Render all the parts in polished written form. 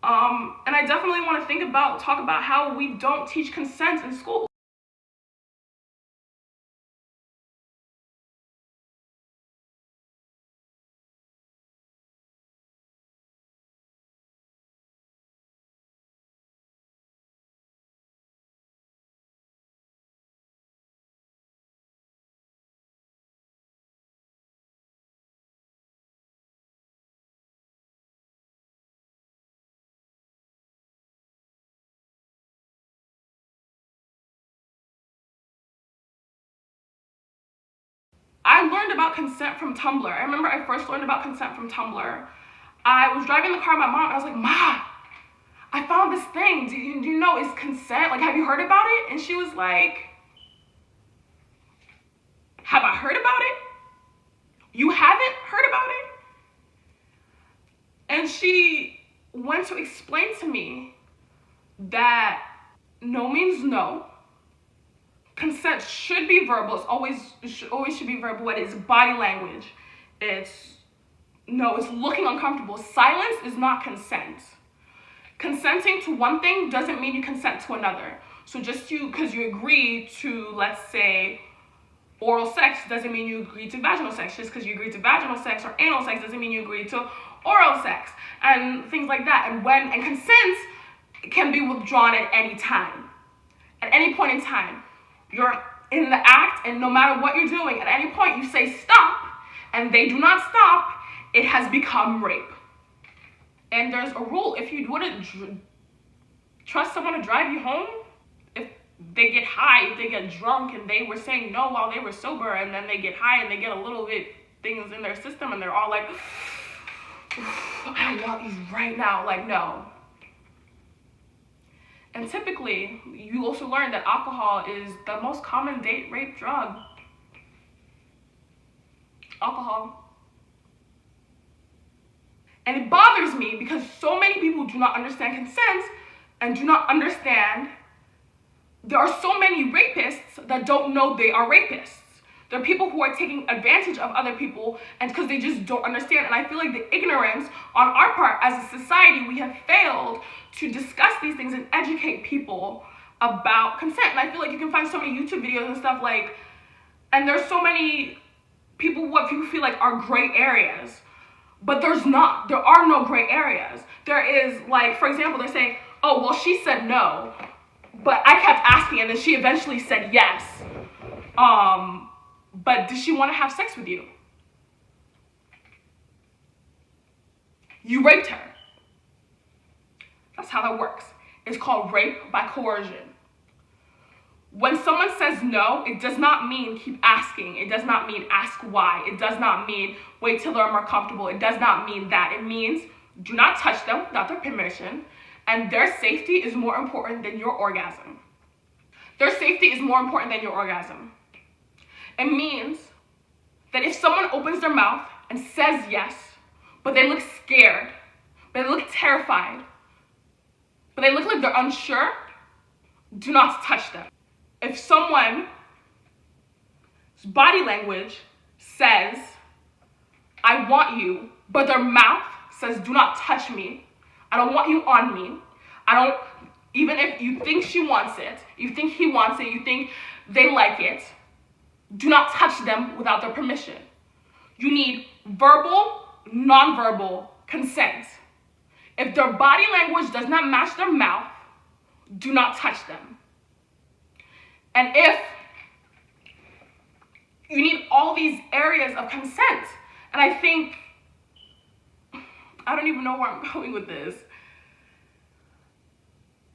And I definitely want to talk about how we don't teach consent in school. I learned about consent from Tumblr. I remember I first learned about consent from Tumblr. I was driving the car with my mom and I was like, Ma, I found this thing. Do you know it's consent? Like, have you heard about it? And she was like, have I heard about it? You haven't heard about it? And she went to explain to me that no means no. Consent should be verbal. It should be verbal. It's body language. It's looking uncomfortable. Silence is not consent. Consenting to one thing doesn't mean you consent to another. So just because you agree to, let's say, oral sex doesn't mean you agree to vaginal sex. Just because you agree to vaginal sex or anal sex doesn't mean you agree to oral sex and things like that. And consent can be withdrawn at any time, at any point in time. You're in the act, and no matter what you're doing, at any point you say stop, and they do not stop, it has become rape. And there's a rule: if you wouldn't trust someone to drive you home, if they get high, if they get drunk, and they were saying no while they were sober, and then they get high and they get a little bit things in their system, and they're all like, I want these right now, like, no. And typically, you also learn that alcohol is the most common date rape drug. Alcohol. And it bothers me because so many people do not understand consent and do not understand there are so many rapists that don't know they are rapists. There are people who are taking advantage of other people and because they just don't understand. And I feel like the ignorance on our part as a society, we have failed to discuss these things and educate people about consent. And I feel like you can find so many YouTube videos and stuff like, and there's so many people what people feel like are gray areas, but there are no gray areas. There is, like, for example, they're saying, oh, well, she said no, but I kept asking and then she eventually said yes. But does she want to have sex with you? You raped her. That's how that works. It's called rape by coercion. When someone says no, it does not mean keep asking. It does not mean ask why. It does not mean wait till they're more comfortable. It does not mean that. It means do not touch them without their permission, and their safety is more important than your orgasm. Their safety is more important than your orgasm. It means that if someone opens their mouth and says yes, but they look scared, but they look terrified, but they look like they're unsure, do not touch them. If someone's body language says, I want you, but their mouth says, do not touch me, I don't want you on me, even if you think she wants it, you think he wants it, you think they like it, do not touch them without their permission. You need verbal, nonverbal consent. If their body language does not match their mouth, do not touch them. And if you need all these areas of consent, and I think, I don't even know where I'm going with this.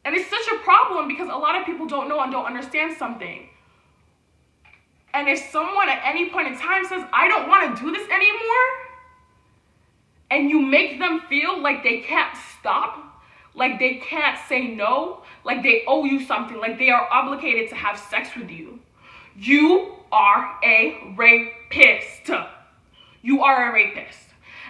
And it's such a problem because a lot of people don't know and don't understand something. And if someone at any point in time says, I don't want to do this anymore, and you make them feel like they can't stop, like they can't say no, like they owe you something, like they are obligated to have sex with you, you are a rapist. You are a rapist.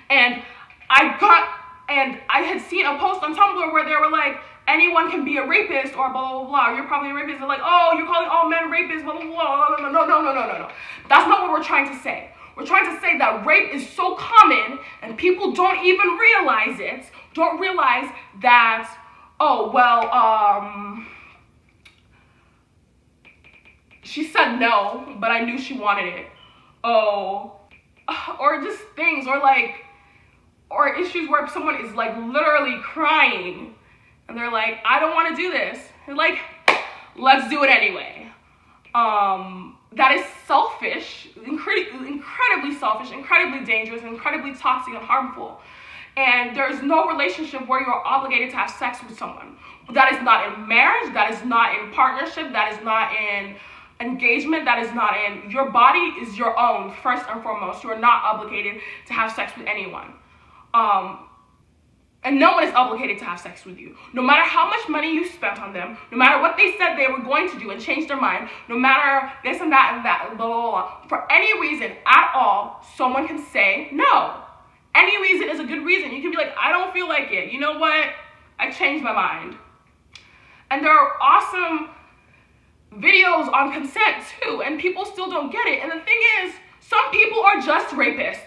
And I had seen a post on Tumblr where they were like, anyone can be a rapist or blah, blah, blah. You're probably a rapist. They're like, oh, you're calling all men rapists, blah, blah, blah. No. That's not what we're trying to say. We're trying to say that rape is so common and people don't even realize it. Don't realize that, oh, well, she said no, but I knew she wanted it. Oh, or just things, or issues where someone is like literally crying and they're like, I don't want to do this. And like, let's do it anyway. That is selfish, incredibly selfish, incredibly dangerous, incredibly toxic and harmful. And there's no relationship where you're obligated to have sex with someone. That is not in marriage, that is not in partnership, that is not in engagement, that is not in, your body is your own, first and foremost. You are not obligated to have sex with anyone. And no one is obligated to have sex with you. No matter how much money you spent on them, no matter what they said they were going to do and change their mind, no matter this and that and that, blah, blah, blah. For any reason at all, someone can say no. Any reason is a good reason. You can be like, I don't feel like it. You know what? I changed my mind. And there are awesome videos on consent too, and people still don't get it. And the thing is, some people are just rapists.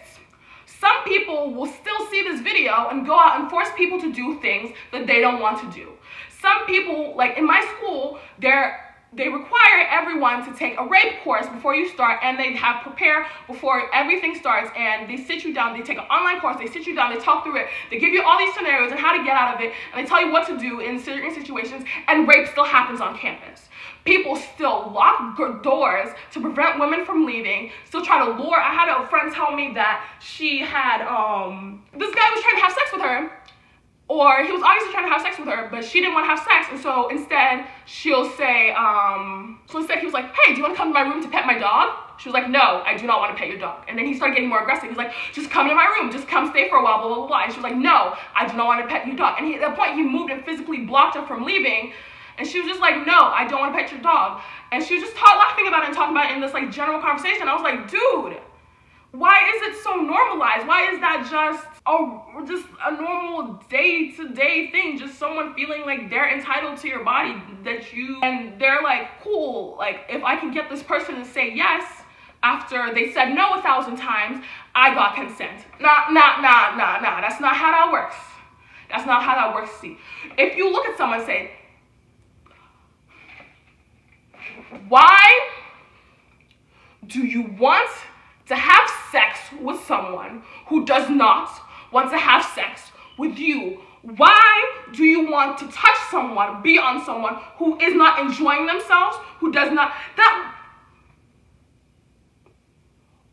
Some people will still see this video and go out and force people to do things that they don't want to do. Some people, like in my school, they require everyone to take a rape course before you start, and they have prepare before everything starts, and they sit you down, they take an online course, they sit you down, they talk through it, they give you all these scenarios and how to get out of it, and they tell you what to do in certain situations, and rape still happens on campus. People still lock doors to prevent women from leaving, still try to lure. I had a friend tell me that she had, this guy was trying to have sex with her, or he was obviously trying to have sex with her, but she didn't want to have sex, and so instead she'll say, he was like, hey, do you want to come to my room to pet my dog? She was like, no, I do not want to pet your dog. And then he started getting more aggressive. He's like, just come to my room, just come stay for a while, blah, blah, blah, blah. And she was like, no, I do not want to pet your dog. And at that point, he moved and physically blocked her from leaving. And she was just like, no, I don't want to pet your dog. And she was just laughing about it and talking about it in this like general conversation. I was like, dude, why is it so normalized? Why is that just a normal day-to-day thing? Just someone feeling like they're entitled to your body, and they're like, cool, like if I can get this person to say yes after they said no 1,000 times, I got consent. Nah, that's not how that works. That's not how that works. See, if you look at someone and say, why do you want to have sex with someone who does not want to have sex with you? Why do you want to touch someone, be on someone who is not enjoying themselves, who does not,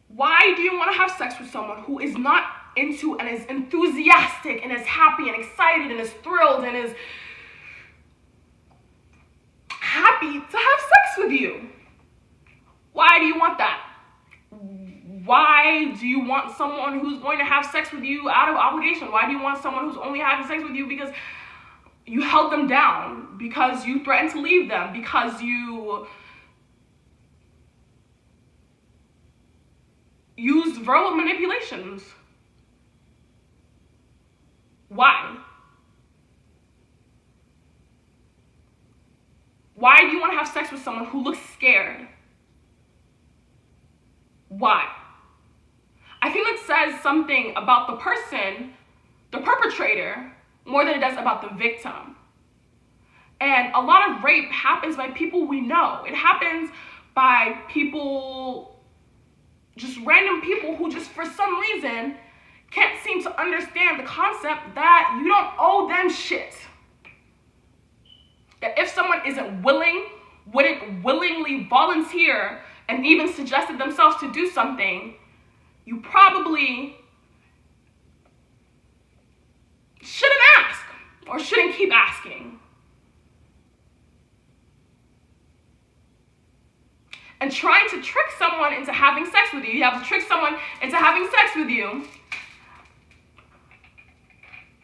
why do you want to have sex with someone who is not into and is enthusiastic and is happy and excited and is thrilled and is happy to have sex with you? Why do you want that? Why do you want someone who's going to have sex with you out of obligation? Why do you want someone who's only having sex with you because you held them down, because you threatened to leave them, because you used verbal manipulations? Why? Why do you want to have sex with someone who looks scared? Why? I think it says something about the person, the perpetrator, more than it does about the victim. And a lot of rape happens by people we know. It happens by people, just random people who just for some reason can't seem to understand the concept that you don't owe them shit. That if someone wouldn't willingly volunteer and even suggested themselves to do something, you probably shouldn't ask or shouldn't keep asking. And trying to trick someone into having sex with you, you have to trick someone into having sex with you.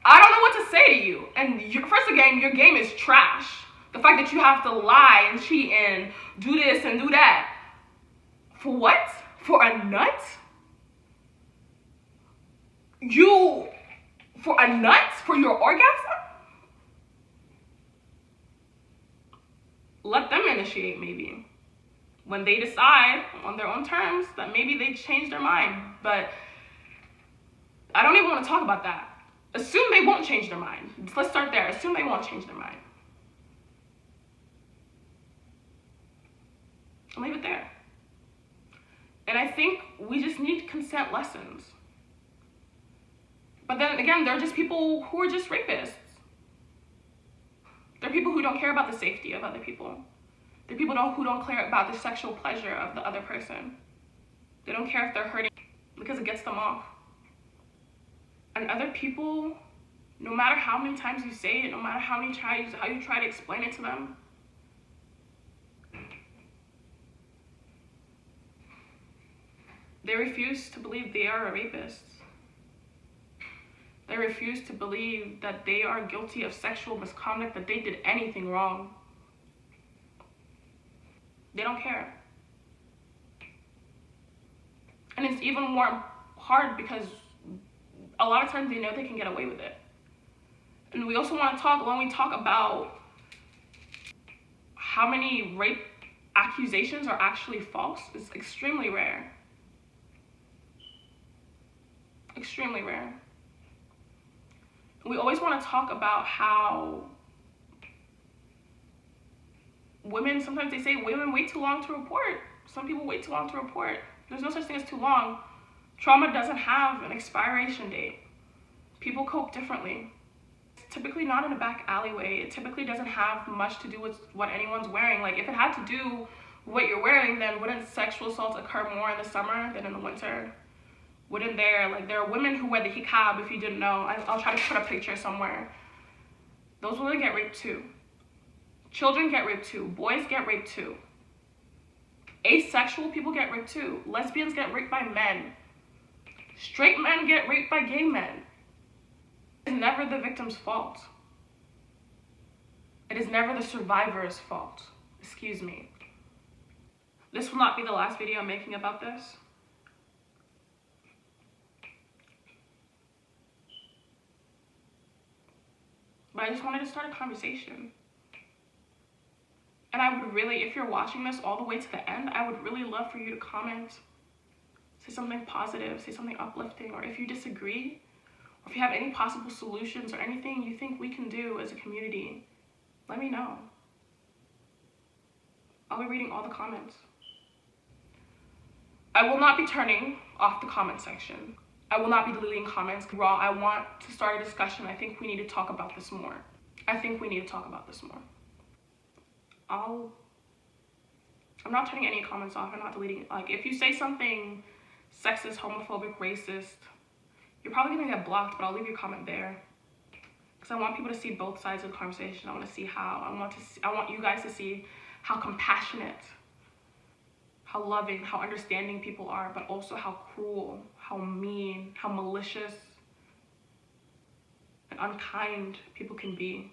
I don't know what to say to you. And first again, your game is trash. The fact that you have to lie and cheat and do this and do that. For what? For a nut? For a nut? For your orgasm? Let them initiate, maybe. when they decide on their own terms that maybe they changed their mind. But I don't even want to talk about that. Assume they won't change their mind. Let's start there. Assume they won't change their mind. I'll leave it there. And I think we just need consent lessons. But then again, there are just people who are just rapists. There are people who don't care about the safety of other people. There are people who don't care about the sexual pleasure of the other person. They don't care if they're hurting because it gets them off. And other people, no matter how many times you say it, no matter how you try to explain it to them, they refuse to believe they are a rapist. They refuse to believe that they are guilty of sexual misconduct, that they did anything wrong. They don't care. And it's even more hard because a lot of times they know they can get away with it. And we also want to talk, when we talk about how many rape accusations are actually false, it's extremely rare. Extremely rare. We always want to talk about how women, sometimes they say women wait too long to report. Some people wait too long to report. There's no such thing as too long. Trauma doesn't have an expiration date. People cope differently. It's typically not in a back alleyway. It typically doesn't have much to do with what anyone's wearing. Like, if it had to do with what you're wearing, then wouldn't sexual assaults occur more in the summer than in the winter? Wouldn't there are women who wear the hijab, if you didn't know. I'll try to put a picture somewhere. Those women get raped too. Children get raped too. Boys get raped too. Asexual people get raped too. Lesbians get raped by men. Straight men get raped by gay men. It's never the victim's fault. It is never the survivor's fault. Excuse me. This will not be the last video I'm making about this. But I just wanted to start a conversation. And I would really, if you're watching this all the way to the end, I would really love for you to comment. Say something positive, say something uplifting, or if you disagree, or if you have any possible solutions or anything you think we can do as a community, let me know. I'll be reading all the comments. I will not be turning off the comment section. I will not be deleting comments. Raw, I want to start a discussion. I think we need to talk about this more. I'm not turning any comments off. I'm not deleting it. Like, if you say something sexist, homophobic, racist, you're probably gonna get blocked, but I'll leave your comment there. Because I want people to see both sides of the conversation. I want you guys to see how compassionate, how loving, how understanding people are, but also how cruel, how mean, how malicious and unkind people can be.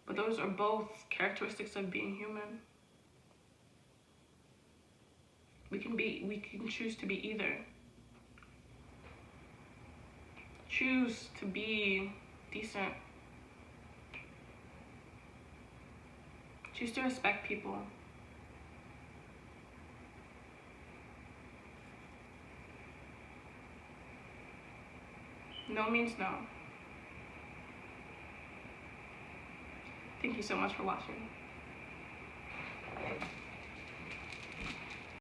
But those are both characteristics of being human. We can choose to be either. Choose to be decent. Choose to respect people. No means no. Thank you so much for watching.